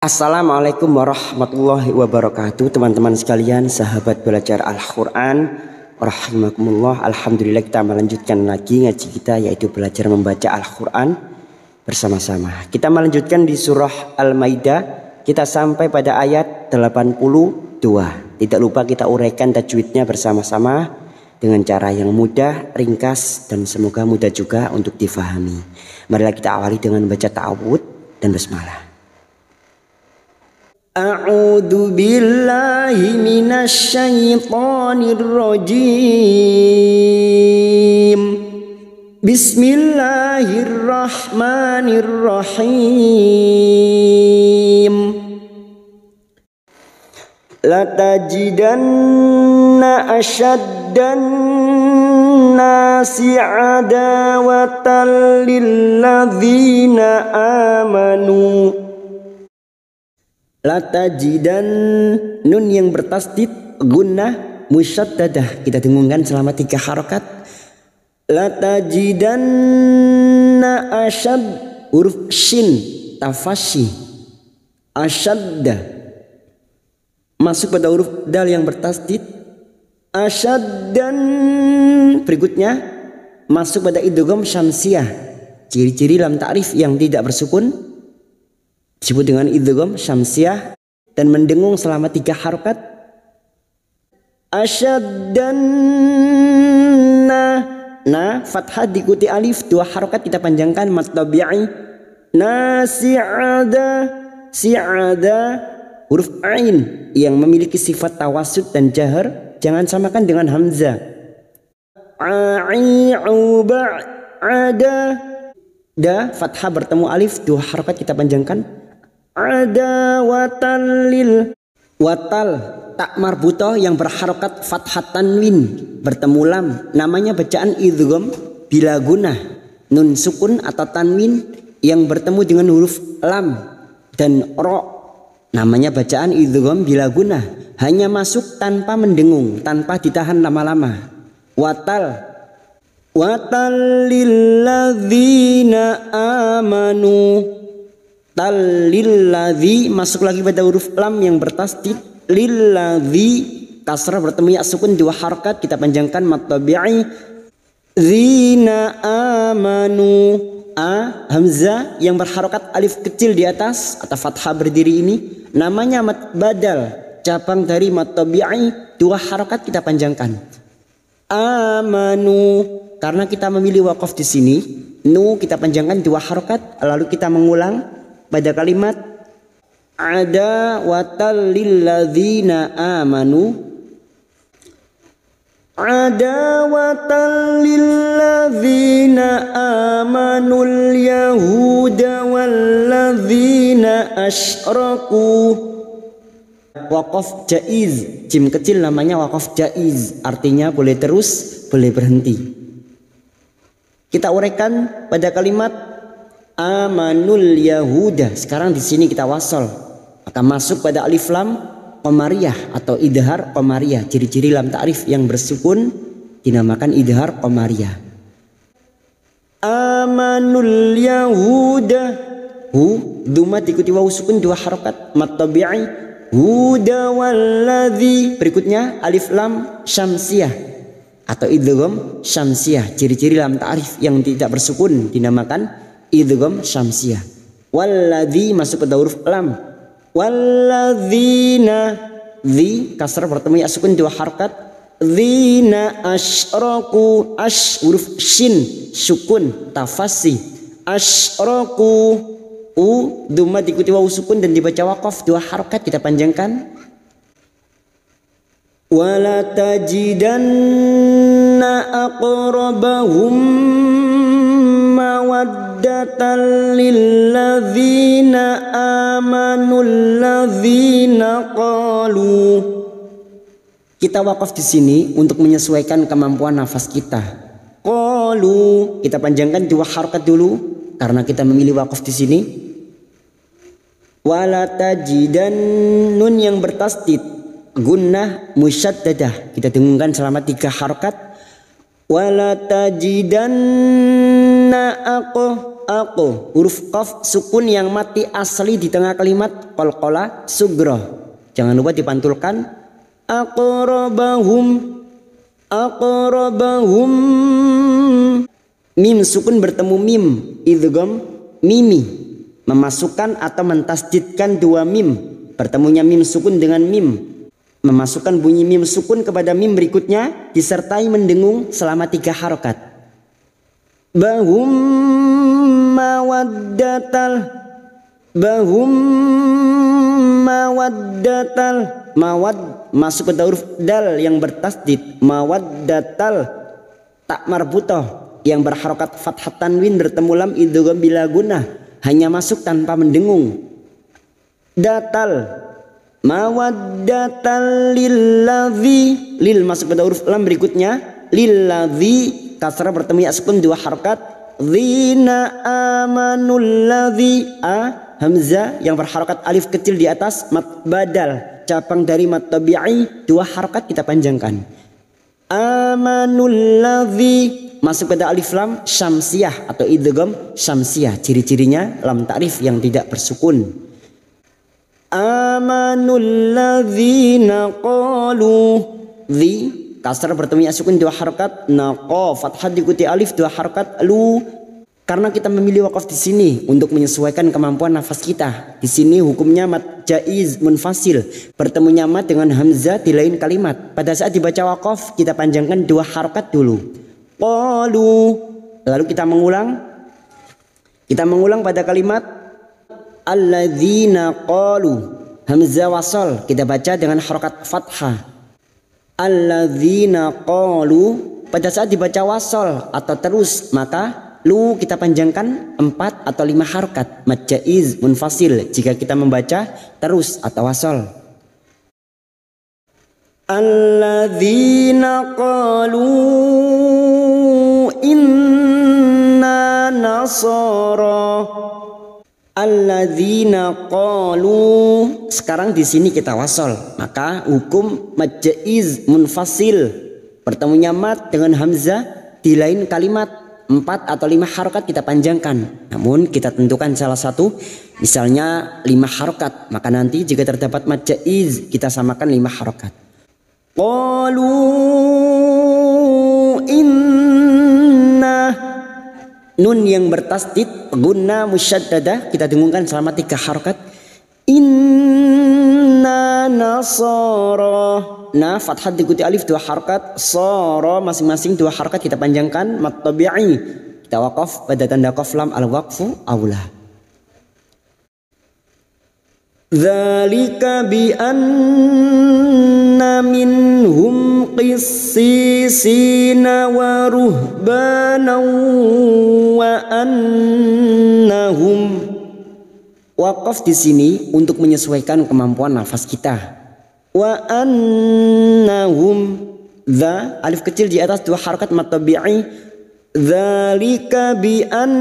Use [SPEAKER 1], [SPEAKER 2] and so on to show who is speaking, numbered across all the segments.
[SPEAKER 1] Assalamualaikum warahmatullahi wabarakatuh. Teman-teman sekalian, sahabat belajar Al-Quran rahimakumullah. Alhamdulillah, kita melanjutkan lagi ngaji kita, yaitu belajar membaca Al-Quran bersama-sama. Kita melanjutkan di surah Al-Maidah. Kita sampai pada ayat 82. Tidak lupa kita uraikan tajwidnya bersama-sama dengan cara yang mudah, ringkas, dan semoga mudah juga untuk difahami. Marilah kita awali dengan baca ta'awud dan basmalah. A'udzu billahi minasy syaithanir rajim. Bismillahirrahmanirrahim. Latajidanna asyaddan nasi adawatan lilladzina amanu. Latajidan, nun yang bertasdid gunnah musyaddadah, kita dengungkan selama 3 harokat. Latajidanna asyad, huruf shin tafashi, asyadda masuk pada huruf dal yang bertasdid. Asyaddan berikutnya masuk pada idgham syamsiyah. Ciri-ciri lam ta'rif yang tidak bersukun disebut dengan idgham syamsiyah dan mendengung selama 3 harokat. Asyaddanna, nah fathah diikuti alif, 2 harokat kita panjangkan mad tabi'i. Nasi'ada, si'ada huruf ain yang memiliki sifat tawasud dan jahar, jangan samakan dengan hamzah. A'i'uba'ada, da fathah bertemu alif, 2 harokat kita panjangkan. Ada watan lil, watal tak marbutoh yang berharokat fathah tanwin bertemu lam, namanya bacaan idgham bila gunah, nun sukun atau tanwin yang bertemu dengan huruf lam dan ro, namanya bacaan idgham bila gunah, hanya masuk tanpa mendengung, tanpa ditahan lama-lama. Watal lilladzina amanu, tal lilladzi masuk lagi pada huruf lam yang bertasdid. Lilladzi kasrah bertemu ya sukun 2 harokat kita panjangkan mad tabi'i. Zina amanu, a hamzah yang berharokat alif kecil di atas atau fathah berdiri ini namanya mad badal, cabang dari mad tabi'i, 2 harokat kita panjangkan. Amanu, karena kita memilih waqaf di sini, nu kita panjangkan 2 harokat, lalu kita mengulang pada kalimat ada watal lilladzina amanu. Ada watal lilladzina amanul yahuda walladzina asyraku. Waqaf jaiz, jim kecil namanya waqaf jaiz, artinya boleh terus, boleh berhenti. Kita uraikan pada kalimat amanul yahuda. Sekarang di sini kita wasol, maka masuk pada alif lam qamariyah atau idhar qamariyah. Ciri-ciri lam ta'rif yang bersukun dinamakan idhar qamariyah. Amanul yahuda, hu dhamma diikuti wawu sukun 2 harokat mad tabi'i. Huda walladzi, berikutnya alif lam syamsiyah atau idgham syamsiyah. Ciri-ciri lam ta'rif yang tidak bersukun dinamakan idgham syamsiyah. Walladzi masuk pada huruf lam. Walladzina, dzi kasrah bertemu ya sukun 2 harokat. Dzina asyraku, ash huruf shin sukun tafasi. Asyraku, u dhamma diikuti wawu sukun dan dibaca waqaf 2 harokat kita panjangkan. Wala tajidanna aqrabahum mawaddatan lilladzina amanul ladzina qalu. Kita wakaf di sini untuk menyesuaikan kemampuan nafas kita. Qalu kita panjangkan 2 harokat dulu karena kita memilih wakaf di sini. Wala tajidan, nun yang bertasdid gunnah musyaddadah, kita dengungkan selama 3 harokat. Wala tajidanna aku. Huruf qaf sukun yang mati asli di tengah kalimat qalqalah sughra. Jangan lupa dipantulkan. Aqrabahum. Aqrabahum. Mim sukun bertemu mim. Idgham mimi. Memasukkan atau mentasdidkan dua mim. Bertemunya mim sukun dengan mim. Memasukkan bunyi mim sukun kepada mim berikutnya disertai mendengung selama 3 harokat. Bahum mawaddatal. Bahum mawaddatal. Mawad masuk ke huruf dal yang bertasdid. Mawaddatal tak marbutoh yang berharokat fathah tanwin bertemu lam idgham bila gunnah, hanya masuk tanpa mendengung. Datal mawaddatal lilladzi. Lil masuk pada huruf lam berikutnya. Lilladzi kasrah bertemu ya sukun 2 harokat. Dzina amanul ladzi. Hamzah yang berharokat alif kecil di atas mat badal cabang dari mat tabi'i 2 harokat kita panjangkan. Amanul ladzi masuk pada alif lam syamsiyah atau idgham syamsiyah. Ciri-cirinya lam ta'rif yang tidak bersukun. Amanul ladzina qalu. Dzi kasrah bertemu ya sukun 2 harokat. Naqa fathah diikuti alif 2 harokat. Lu karena kita memilih wakaf di sini untuk menyesuaikan kemampuan nafas kita. Di sini hukumnya mat jaiz munfasil, bertemunya mat dengan hamzah di lain kalimat. Pada saat dibaca wakaf kita panjangkan 2 harokat dulu. Qalu. Lalu kita mengulang. Kita mengulang pada kalimat alladzina qalu. Hamzah wasol kita baca dengan harokat fathah. Alladzina qalu. Pada saat dibaca wasol atau terus maka lu kita panjangkan 4 atau 5 harokat. Mad jaiz munfasil jika kita membaca terus atau wasol. Alladzina qalu inna nasara. Alladzina qalu. Sekarang di sini kita wasol, maka hukum mad jaiz munfasil bertemunya mad dengan hamzah di lain kalimat 4 atau 5 harokat kita panjangkan. Namun kita tentukan salah satu, misalnya 5 harokat, maka nanti jika terdapat mad jaiz kita samakan 5 harokat. Qalu inna. Nun yang bertasdid gunnah musyaddadah kita dengungkan selama 3 harokat. Inna nasara. Nah fathah diikuti alif 2 harokat. Sara masing-masing 2 harokat kita panjangkan. Mat tabi'i kita wakaf pada tanda qaf lam al waqfu aula. Dzalika bi anna minhum qissisina wa ruhbanan wa annahum. Wakaf di sini untuk menyesuaikan kemampuan nafas kita. Wa annahum. Dza alif kecil di atas 2 harokat mat tabi'i. Dzalika bi an.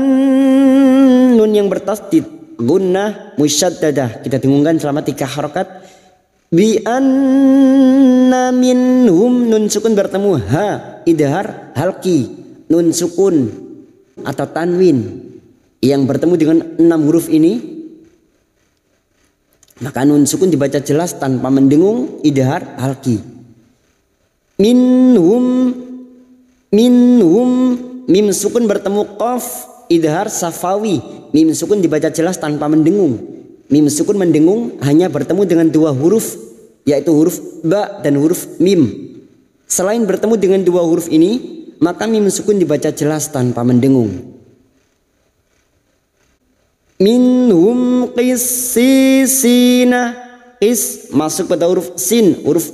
[SPEAKER 1] Nun yang bertasdid gunnah musyaddadah kita dengungkan selama 3 harokat. Bi anna minhum. Nun sukun bertemu ha idhar halki. Nun sukun atau tanwin yang bertemu dengan 6 huruf ini, maka nun sukun dibaca jelas tanpa mendengung idhar halki. Minhum. Minhum. Mim sukun bertemu qaf idhar safawi. Mim sukun dibaca jelas tanpa mendengung. Mim sukun mendengung hanya bertemu dengan 2 huruf, yaitu huruf ba dan huruf mim. Selain bertemu dengan 2 huruf ini, maka mim sukun dibaca jelas tanpa mendengung. Minhum qissisina. Qis masuk pada huruf sin, huruf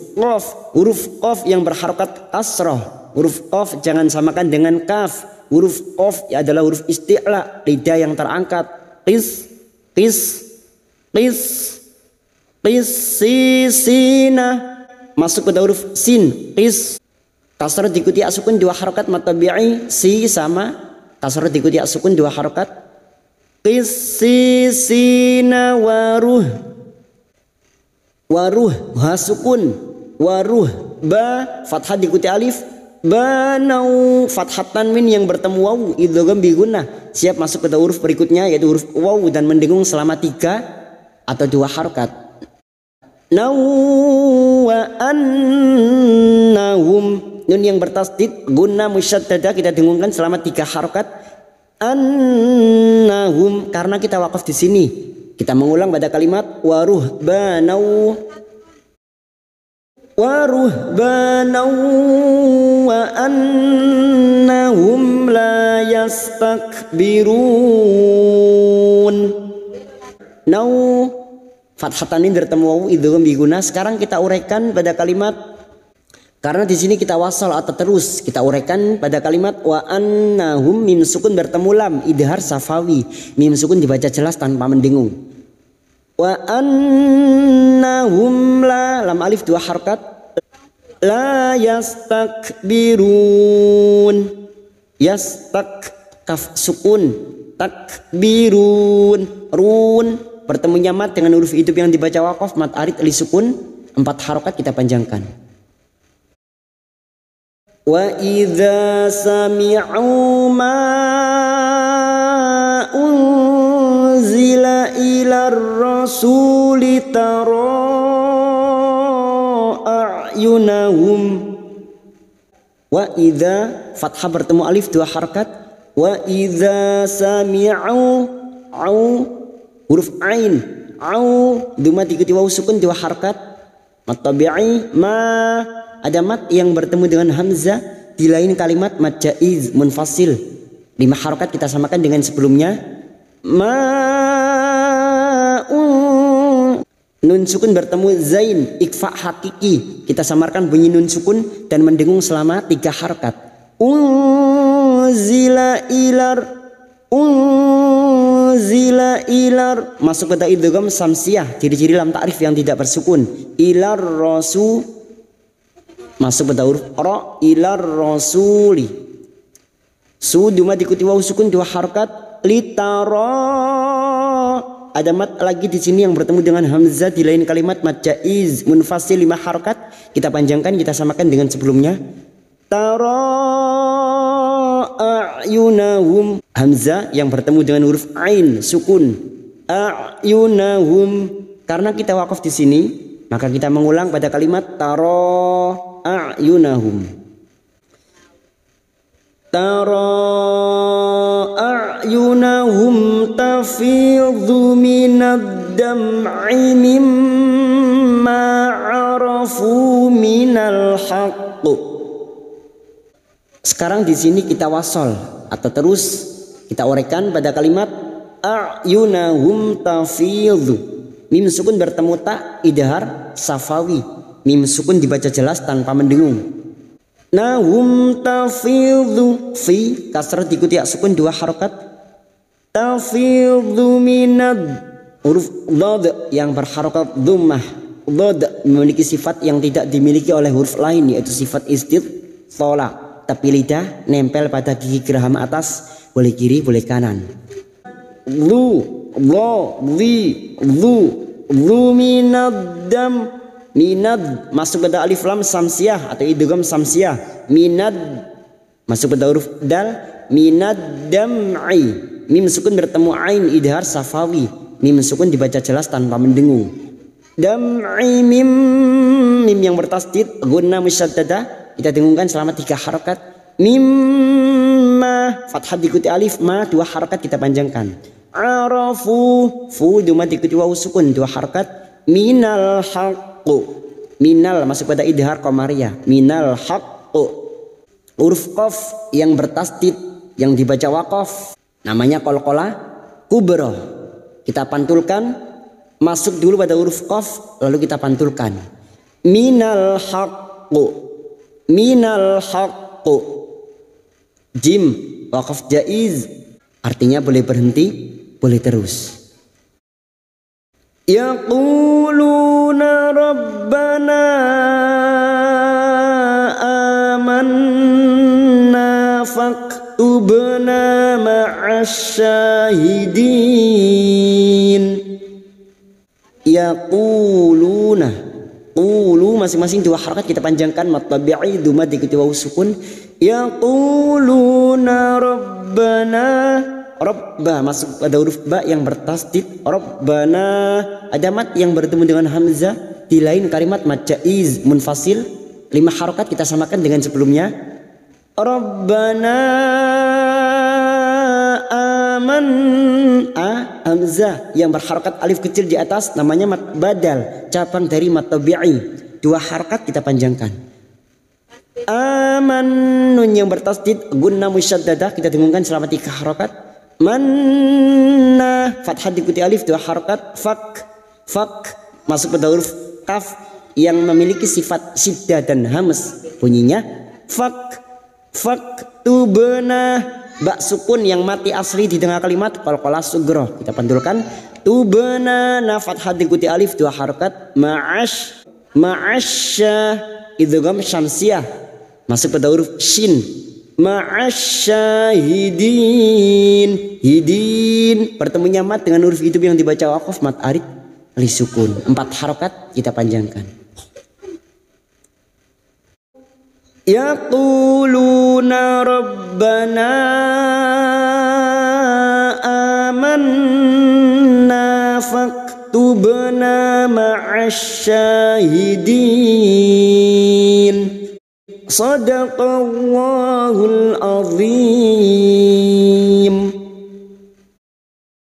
[SPEAKER 1] qaf yang berharokat kasrah. Huruf qaf jangan samakan dengan kaf. Huruf qaf adalah huruf isti'la, lidah yang terangkat. Qissisina masuk pada huruf sin. Qis kasrah diikuti sukun 2 harokat mat tabi'i. Si sama kasrah diikuti sukun 2 harokat. Qissisina waruh. Waruh ha sukun. Waruh ba fathah diikuti alif. Banau fathah tanwin yang bertemu waw idgham bi gunnah siap masuk pada huruf berikutnya yaitu huruf waw dan mendengung selama 3 atau 2 harokat. Nau wa annahum nun yang bertasdid gunnah musyaddadah kita dengungkan selama 3 harokat. Annahum karena kita wakaf di sini kita mengulang pada kalimat waruhbanau wa annahum la yastakbirun. Nau fathatan ini bertemu waw idgham bi gunnah. Sekarang kita uraikan pada kalimat karena di sini kita wasal atau terus kita uraikan pada kalimat wa annahum mim sukun bertemu lam idhar safawi mim sukun dibaca jelas tanpa mendengung. Wa annahum la lam alif 2 harokat la yastakbirun kaf sukun takbirun run bertemunya mat dengan huruf hidup yang dibaca wakaf mat arid li sukun 4 harokat kita panjangkan. Wa idza sami'u ma unzila ilar rasuli tara a'yunahum wa idza fathah bertemu alif 2 harokat wa idza sami'u au huruf ain au duma diikuti waw sukun 2 harokat mat tabi'i ma ada mat yang bertemu dengan hamzah di lain kalimat mat jaiz munfasil 5 harokat kita samakan dengan sebelumnya. Nun sukun bertemu zain ikfa hakiki kita samarkan bunyi nun sukun dan mendengung selama 3 harokat. Unzila ilar masuk pada idgham samsiah ciri-ciri lam ta'rif yang tidak bersukun. Ilar rasul masuk pada huruf ra ilar rasuli su duma diikuti waw sukun 2 harokat litara ada mat lagi di sini yang bertemu dengan hamzah di lain kalimat mat jaiz munfasil 5 harokat kita panjangkan kita samakan dengan sebelumnya. Tara a'yunahum hamzah yang bertemu dengan huruf ain sukun a'yunahum karena kita wakaf di sini maka kita mengulang pada kalimat tara a'yunahum. Tara a'yunahum tafidhu minad dam'i mimma 'arafu minal haqq. Sekarang di sini kita wasol atau terus kita uraikan pada kalimat a'yunahum tafidhu mim sukun bertemu ta idhar safawi mim sukun dibaca jelas tanpa mendengung. Nahum tafidhu fi kasrah diikuti ya sukun 2 harokat tafidhu minad huruf dhad yang berharokat dhammah. Dhad memiliki sifat yang tidak dimiliki oleh huruf lain yaitu sifat istithala tapi lidah nempel pada gigi geraham atas boleh kiri boleh kanan. Dhu minad dam minad masuk pada alif lam samsiah atau idgham samsiah minad masuk pada huruf dal minad dam'i mim sukun bertemu ain idhar safawi mim sukun dibaca jelas tanpa mendengung. Dam'i mim yang bertasdid gunnah musyaddadah kita dengungkan selama 3 harokat. Mimma fathah diikuti alif ma 2 harokat kita panjangkan. Arafu fu duma diikuti waw sukun 2 harokat. Minal haqqu minal masuk pada idhar qamariyah minal haqqu huruf qaf yang bertasdid yang dibaca waqaf namanya qalqalah kubra kita pantulkan masuk dulu pada huruf qaf lalu kita pantulkan minal haqqu jim waqaf jaiz artinya boleh berhenti boleh terus. Yaquluna rabbana amanna faktubna ma'asyahidin. Yaquluna Qulu masing-masing dua harakat kita panjangkan. Mat tabi'i dhamma diikuti wawu sukun. Yaquluna rabbana, Rabba masuk pada huruf ba yang bertasdid. Rabbana ada mat yang bertemu dengan hamzah di lain kalimat mat jaiz munfasil. 5 harakat kita samakan dengan sebelumnya. Rabbana aman hamzah yang berharakat alif kecil di atas namanya mat badal, cabang dari mat tabi'i. 2 harakat kita panjangkan. Aman nun yang bertasdid gunna musyaddadah kita dengungkan selama 3 harakat. Manna fathah diikuti alif 2 harakat. Fak masuk pada huruf kaf yang memiliki sifat syiddah dan hams, bunyinya fak tubna. Bak sukun yang mati asli di tengah kalimat qalqalah sughra kita pandulkan. Tubna na fathah diikuti alif 2 harakat. Ma'asya idgham syamsiyah masuk pada huruf shin. Ma'asyahidin hidin bertemunya mat dengan huruf hidup yang dibaca waqaf mat arid li sukun. 4 harakat kita panjangkan. Yaquluna rabbana amanna faktubna ma'asyahidin. Sadaqallahul azim.